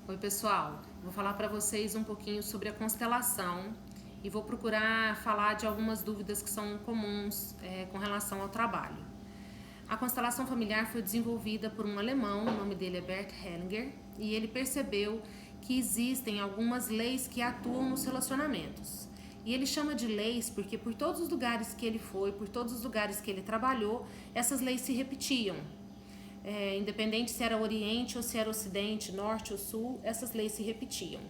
Oi pessoal, vou falar para vocês um pouquinho sobre a constelação e vou procurar falar de algumas dúvidas que são comuns com relação ao trabalho. A constelação familiar foi desenvolvida por um alemão, o nome dele é Bert Hellinger, e ele percebeu que existem algumas leis que atuam nos relacionamentos. E ele chama de leis porque por todos os lugares que ele foi, por todos os lugares que ele trabalhou, essas leis se repetiam. Independente se era Oriente ou se era Ocidente, Norte ou Sul, essas leis se repetiam.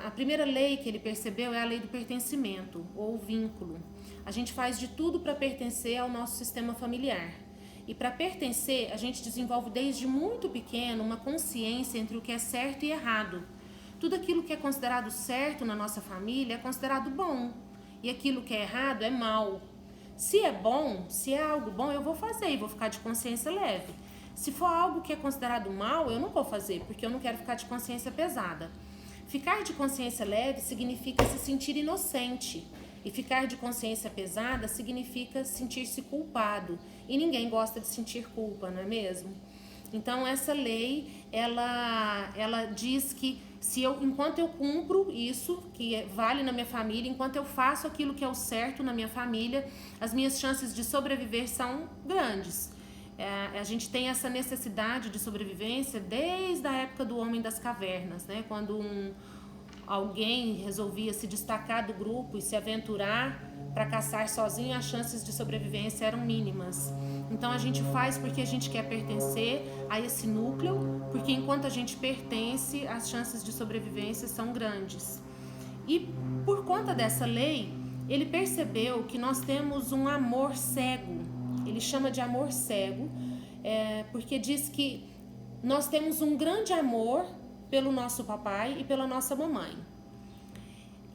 A primeira lei que ele percebeu é a lei do pertencimento ou vínculo. A gente faz de tudo para pertencer ao nosso sistema familiar. E para pertencer, a gente desenvolve desde muito pequeno uma consciência entre o que é certo e errado. Tudo aquilo que é considerado certo na nossa família é considerado bom. E aquilo que é errado é mal. Se é bom, se é algo bom, eu vou fazer e vou ficar de consciência leve. Se for algo que é considerado mal, eu não vou fazer, porque eu não quero ficar de consciência pesada. Ficar de consciência leve significa se sentir inocente. E ficar de consciência pesada significa sentir-se culpado. E ninguém gosta de sentir culpa, não é mesmo? Então essa lei, ela diz que enquanto eu cumpro isso, que vale na minha família, enquanto eu faço aquilo que é o certo na minha família, as minhas chances de sobreviver são grandes. A gente tem essa necessidade de sobrevivência desde a época do homem das cavernas, né? Quando alguém resolvia se destacar do grupo e se aventurar para caçar sozinho, as chances de sobrevivência eram mínimas. Então a gente faz porque a gente quer pertencer a esse núcleo, porque enquanto a gente pertence, as chances de sobrevivência são grandes. E por conta dessa lei, ele percebeu que nós temos um amor cego. Ele chama de amor cego, porque diz que nós temos um grande amor pelo nosso papai e pela nossa mamãe.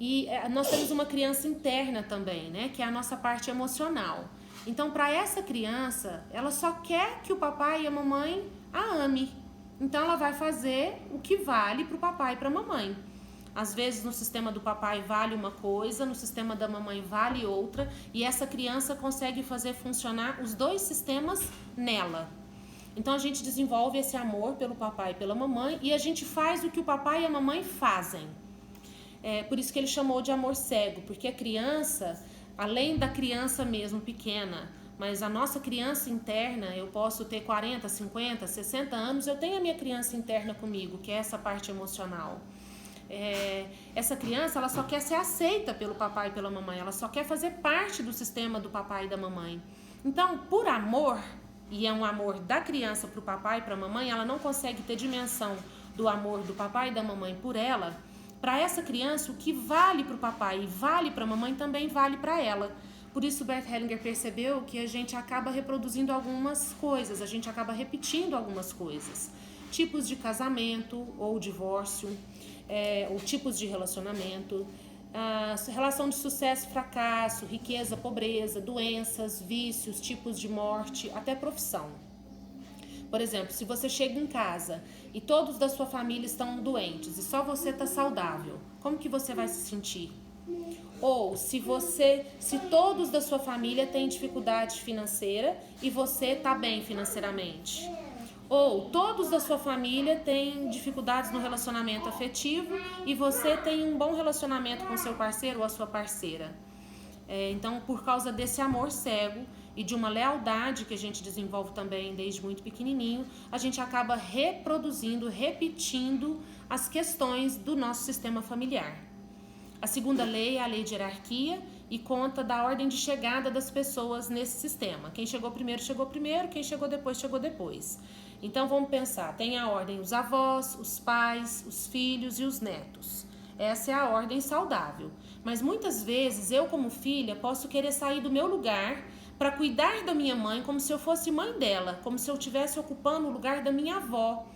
E nós temos uma criança interna também, né, que é a nossa parte emocional. Então, para essa criança, ela só quer que o papai e a mamãe a ame. Então, ela vai fazer o que vale para o papai e para a mamãe. Às vezes, no sistema do papai vale uma coisa, no sistema da mamãe vale outra, e essa criança consegue fazer funcionar os dois sistemas nela. Então, a gente desenvolve esse amor pelo papai e pela mamãe, e a gente faz o que o papai e a mamãe fazem. Por isso que ele chamou de amor cego, porque a criança, além da criança mesmo pequena, mas a nossa criança interna, eu posso ter 40, 50, 60 anos, eu tenho a minha criança interna comigo, que é essa parte emocional. Essa criança, ela só quer ser aceita pelo papai e pela mamãe, ela só quer fazer parte do sistema do papai e da mamãe. Então, por amor, e é um amor da criança para o papai e para a mamãe, ela não consegue ter dimensão do amor do papai e da mamãe por ela. Para essa criança, o que vale para o papai e vale para a mamãe também vale para ela. Por isso, Bert Hellinger percebeu que a gente acaba reproduzindo algumas coisas, a gente acaba repetindo algumas coisas. Tipos de casamento ou divórcio, ou tipos de relacionamento, relação de sucesso, fracasso, riqueza, pobreza, doenças, vícios, tipos de morte, até profissão. Por exemplo, se você chega em casa e todos da sua família estão doentes e só você está saudável, como que você vai se sentir? Ou se todos da sua família têm dificuldade financeira e você está bem financeiramente? Ou todos da sua família têm dificuldades no relacionamento afetivo e você tem um bom relacionamento com seu parceiro ou a sua parceira? Então, por causa desse amor cego e de uma lealdade que a gente desenvolve também desde muito pequenininho, a gente acaba reproduzindo, repetindo as questões do nosso sistema familiar. A segunda lei é a lei de hierarquia e conta da ordem de chegada das pessoas nesse sistema. Quem chegou primeiro, quem chegou depois. Então, vamos pensar, tem a ordem os avós, os pais, os filhos e os netos. Essa é a ordem saudável. Mas muitas vezes eu, como filha, posso querer sair do meu lugar para cuidar da minha mãe como se eu fosse mãe dela, como se eu estivesse ocupando o lugar da minha avó.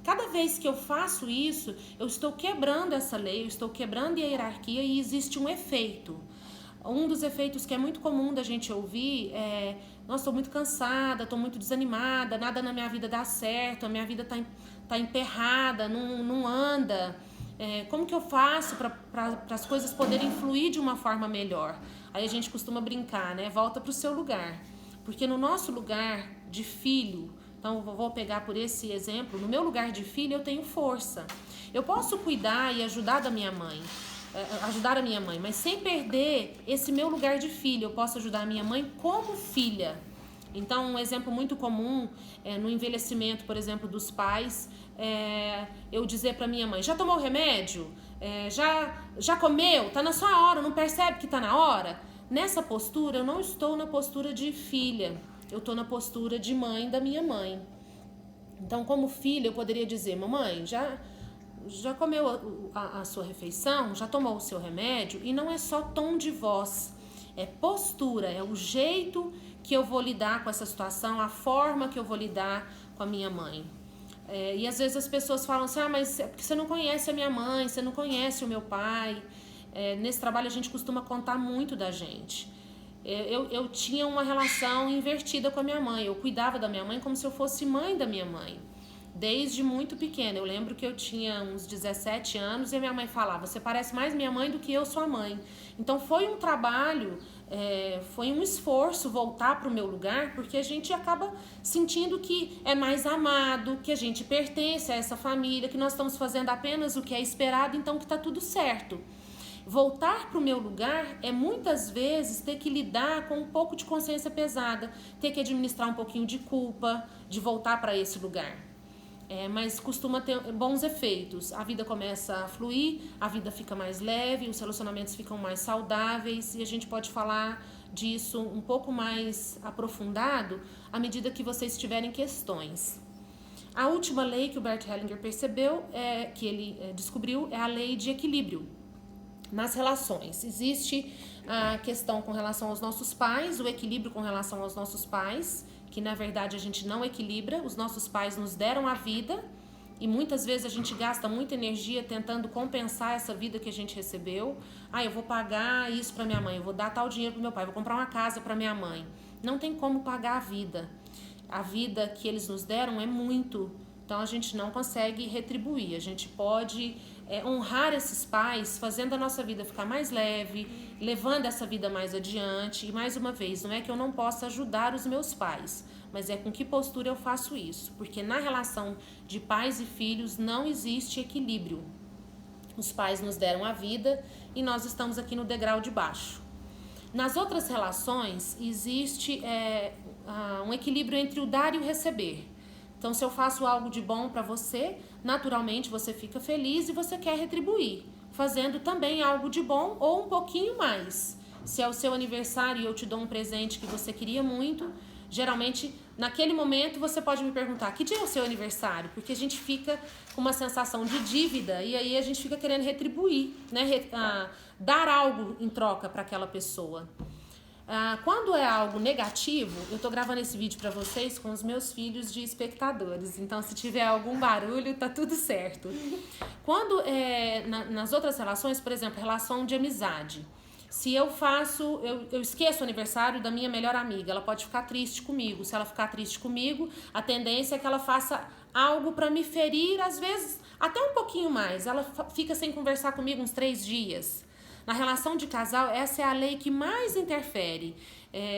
Cada vez que eu faço isso, eu estou quebrando essa lei, eu estou quebrando a hierarquia e existe um efeito. Um dos efeitos que é muito comum da gente ouvir é: nossa, estou muito cansada, estou muito desanimada, nada na minha vida dá certo, a minha vida está emperrada, não anda. Como que eu faço para as coisas poderem fluir de uma forma melhor? Aí a gente costuma brincar, né? Volta para o seu lugar. Porque no nosso lugar de filho, Então, vou pegar por esse exemplo. No meu lugar de filha, eu tenho força. Eu posso cuidar e ajudar a minha mãe, mas sem perder esse meu lugar de filha. Eu posso ajudar a minha mãe como filha. Então, um exemplo muito comum no envelhecimento, por exemplo, dos pais, eu dizer para minha mãe: já tomou o remédio? Já comeu? Tá na sua hora, não percebe que tá na hora? Nessa postura, eu não estou na postura de filha, eu estou na postura de mãe da minha mãe. Então, como filha, eu poderia dizer: mamãe, já comeu a sua refeição? Já tomou o seu remédio? E não é só tom de voz, é postura, é o jeito que eu vou lidar com essa situação, a forma que eu vou lidar com a minha mãe. E às vezes as pessoas falam assim: mas é porque você não conhece a minha mãe, você não conhece o meu pai. Nesse trabalho a gente costuma contar muito da gente. Eu tinha uma relação invertida com a minha mãe, eu cuidava da minha mãe como se eu fosse mãe da minha mãe. Desde muito pequena, eu lembro que eu tinha uns 17 anos e a minha mãe falava: você parece mais minha mãe do que eu sua mãe. Então foi um trabalho, foi um esforço voltar para o meu lugar, porque a gente acaba sentindo que é mais amado, que a gente pertence a essa família, que nós estamos fazendo apenas o que é esperado, então que está tudo certo. Voltar para o meu lugar é muitas vezes ter que lidar com um pouco de consciência pesada, ter que administrar um pouquinho de culpa de voltar para esse lugar. Mas costuma ter bons efeitos. A vida começa a fluir, a vida fica mais leve, os relacionamentos ficam mais saudáveis, e a gente pode falar disso um pouco mais aprofundado à medida que vocês tiverem questões. A última lei que o Bert Hellinger percebeu, que ele descobriu, é a lei de equilíbrio nas relações. Existe a questão com relação aos nossos pais, o equilíbrio com relação aos nossos pais, que na verdade a gente não equilibra. Os nossos pais nos deram a vida e muitas vezes a gente gasta muita energia tentando compensar essa vida que a gente recebeu. Eu vou pagar isso para minha mãe, eu vou dar tal dinheiro para meu pai, vou comprar uma casa para minha mãe. Não tem como pagar a vida. A vida que eles nos deram é muito, então a gente não consegue retribuir. A gente pode honrar esses pais, fazendo a nossa vida ficar mais leve, levando essa vida mais adiante. E mais uma vez, não é que eu não possa ajudar os meus pais, mas é com que postura eu faço isso, porque na relação de pais e filhos não existe equilíbrio. Os pais nos deram a vida e nós estamos aqui no degrau de baixo. Nas outras relações existe um equilíbrio entre o dar e o receber. Então, se eu faço algo de bom para você, naturalmente você fica feliz e você quer retribuir, fazendo também algo de bom ou um pouquinho mais. Se é o seu aniversário e eu te dou um presente que você queria muito, geralmente, naquele momento, você pode me perguntar: que dia é o seu aniversário? Porque a gente fica com uma sensação de dívida e aí a gente fica querendo retribuir, né? Dar algo em troca para aquela pessoa. Quando é algo negativo, eu tô gravando esse vídeo para vocês com os meus filhos de espectadores, então se tiver algum barulho, tá tudo certo. Quando nas outras relações, por exemplo, relação de amizade, se eu esqueço o aniversário da minha melhor amiga, ela pode ficar triste comigo. Se ela ficar triste comigo, a tendência é que ela faça algo para me ferir, às vezes até um pouquinho mais. Ela fica sem conversar comigo uns 3 dias. Na relação de casal, essa é a lei que mais interfere.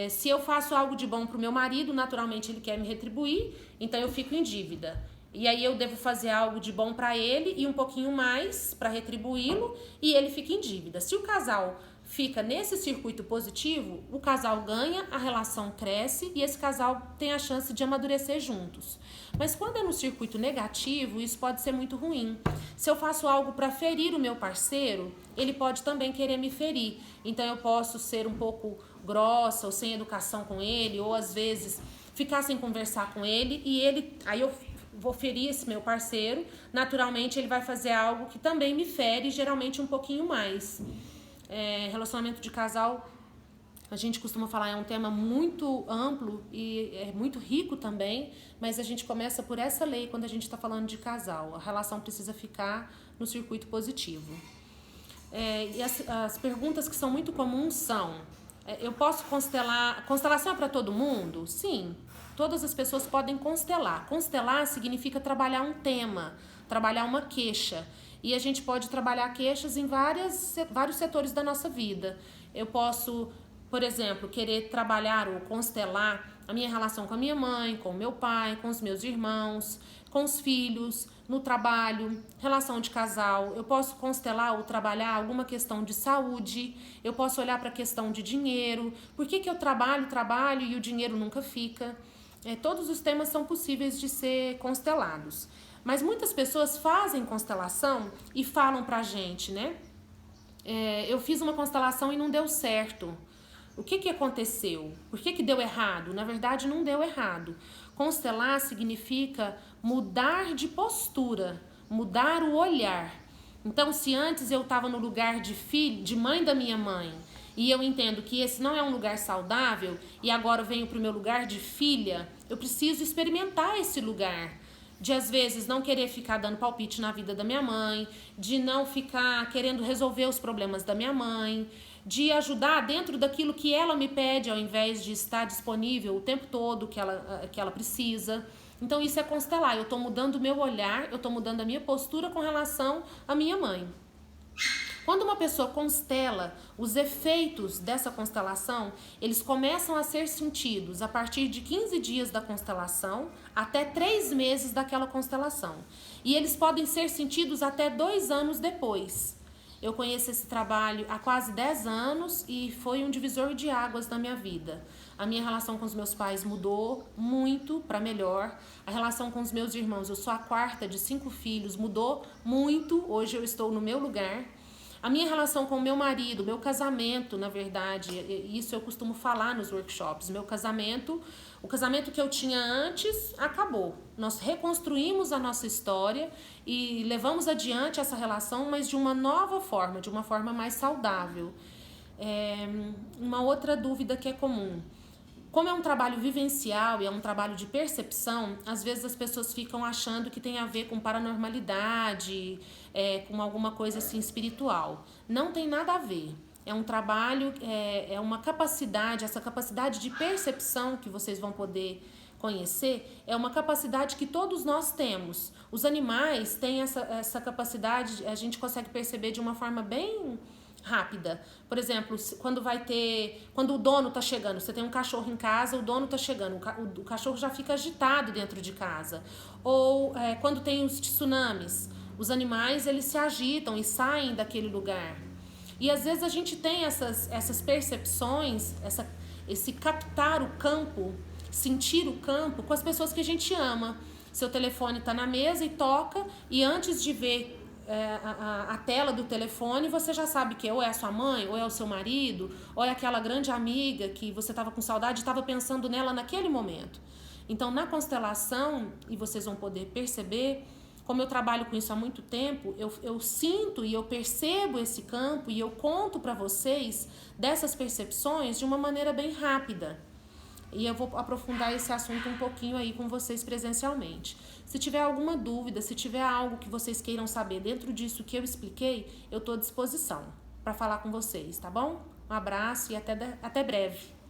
Se eu faço algo de bom pro meu marido, naturalmente ele quer me retribuir, então eu fico em dívida. E aí eu devo fazer algo de bom para ele e um pouquinho mais para retribuí-lo, e ele fica em dívida. Se o casal fica nesse circuito positivo, o casal ganha, a relação cresce e esse casal tem a chance de amadurecer juntos. Mas quando é no circuito negativo, isso pode ser muito ruim. Se eu faço algo para ferir o meu parceiro, ele pode também querer me ferir. Então eu posso ser um pouco grossa ou sem educação com ele, ou às vezes ficar sem conversar com ele, e aí eu vou ferir esse meu parceiro. Naturalmente ele vai fazer algo que também me fere, geralmente um pouquinho mais. Relacionamento de casal, a gente costuma falar, é um tema muito amplo e é muito rico também, mas a gente começa por essa lei quando a gente está falando de casal. A relação precisa ficar no circuito positivo. E as perguntas que são muito comuns são: eu posso constelar? Constelação é para todo mundo? Sim, todas as pessoas podem constelar. Constelar significa trabalhar um tema, trabalhar uma queixa. E a gente pode trabalhar queixas em vários setores da nossa vida. Eu posso, por exemplo, querer trabalhar ou constelar a minha relação com a minha mãe, com o meu pai, com os meus irmãos, com os filhos, no trabalho, relação de casal. Eu posso constelar ou trabalhar alguma questão de saúde, eu posso olhar para a questão de dinheiro, por que eu trabalho e o dinheiro nunca fica. Todos os temas são possíveis de ser constelados. Mas muitas pessoas fazem constelação e falam pra gente, né? Eu fiz uma constelação e não deu certo. O que aconteceu? Por que deu errado? Na verdade, não deu errado. Constelar significa mudar de postura, mudar o olhar. Então, se antes eu estava no lugar de filho, de mãe da minha mãe, e eu entendo que esse não é um lugar saudável, e agora eu venho para o meu lugar de filha, eu preciso experimentar esse lugar. De, às vezes, não querer ficar dando palpite na vida da minha mãe, de não ficar querendo resolver os problemas da minha mãe, de ajudar dentro daquilo que ela me pede, ao invés de estar disponível o tempo todo que ela precisa. Então, isso é constelar. Eu estou mudando o meu olhar, eu estou mudando a minha postura com relação à minha mãe. Quando uma pessoa constela, os efeitos dessa constelação, eles começam a ser sentidos a partir de 15 dias da constelação até 3 meses daquela constelação. E eles podem ser sentidos até 2 anos depois. Eu conheço esse trabalho há quase 10 anos e foi um divisor de águas na minha vida. A minha relação com os meus pais mudou muito para melhor. A relação com os meus irmãos, eu sou a 4ª de 5 filhos, mudou muito. Hoje eu estou no meu lugar. A minha relação com o meu marido, meu casamento, na verdade, isso eu costumo falar nos workshops. Meu casamento, o casamento que eu tinha antes, acabou. Nós reconstruímos a nossa história e levamos adiante essa relação, mas de uma nova forma, de uma forma mais saudável. Uma outra dúvida que é comum. Como é um trabalho vivencial e é um trabalho de percepção, às vezes as pessoas ficam achando que tem a ver com paranormalidade, com alguma coisa assim espiritual. Não tem nada a ver. É um trabalho, é uma capacidade, essa capacidade de percepção que vocês vão poder conhecer, é uma capacidade que todos nós temos. Os animais têm essa capacidade, a gente consegue perceber de uma forma bem rápida. Por exemplo, quando o dono tá chegando, você tem um cachorro em casa, o dono tá chegando, o cachorro já fica agitado dentro de casa. Ou quando tem os tsunamis, os animais eles se agitam e saem daquele lugar. E às vezes a gente tem essas percepções, esse captar o campo, sentir o campo com as pessoas que a gente ama. Seu telefone tá na mesa e toca, e antes de ver a tela do telefone, você já sabe que ou é a sua mãe, ou é o seu marido, ou é aquela grande amiga que você estava com saudade e estava pensando nela naquele momento. Então, na constelação, e vocês vão poder perceber, como eu trabalho com isso há muito tempo, eu sinto e eu percebo esse campo e eu conto para vocês dessas percepções de uma maneira bem rápida. E eu vou aprofundar esse assunto um pouquinho aí com vocês presencialmente. Se tiver alguma dúvida, se tiver algo que vocês queiram saber dentro disso que eu expliquei, eu estou à disposição para falar com vocês, tá bom? Um abraço e até breve.